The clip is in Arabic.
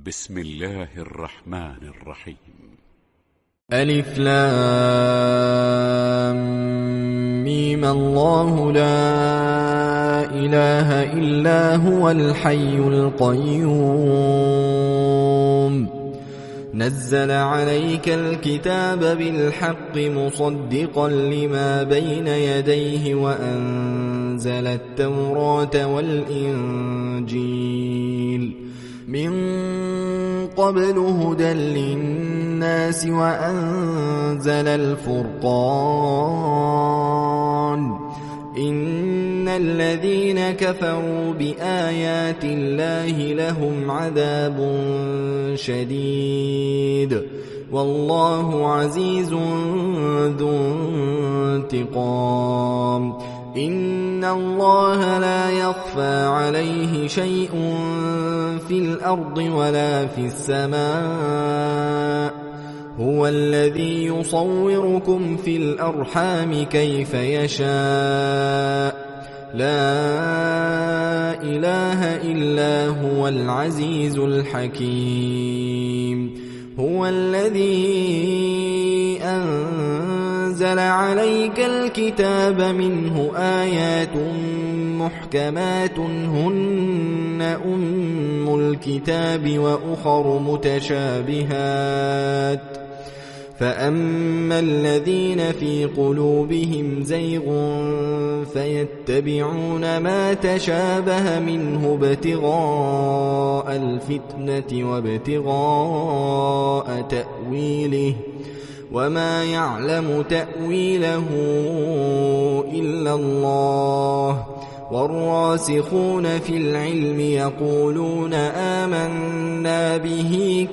بسم الله الرحمن الرحيم. ألف لام ميم. الله لا إله إلا هو الحي القيوم نزل عليك الكتاب بالحق مصدقا لما بين يديه وأنزل التوراة والإنجيل من قبل هدى للناس وأنزل الفرقان إن الذين كفروا بآيات الله لهم عذاب شديد والله عزيز ذو انتقام إن الله لا يخفى عليه شيء في الأرض ولا في السماء هو الذي يصوركم في الأرحام كيف يشاء لا إله إلا هو العزيز الحكيم هو الذي أنزل عليك الكتاب منه آيات محكمات هن أم الكتاب وأخر متشابهات فأما الذين في قلوبهم زيغ فيتبعون ما تشابه منه ابتغاء الفتنة وابتغاء تأويله وما يعلم تأويله إلا الله والراسخون في العلم يقولون آمنا به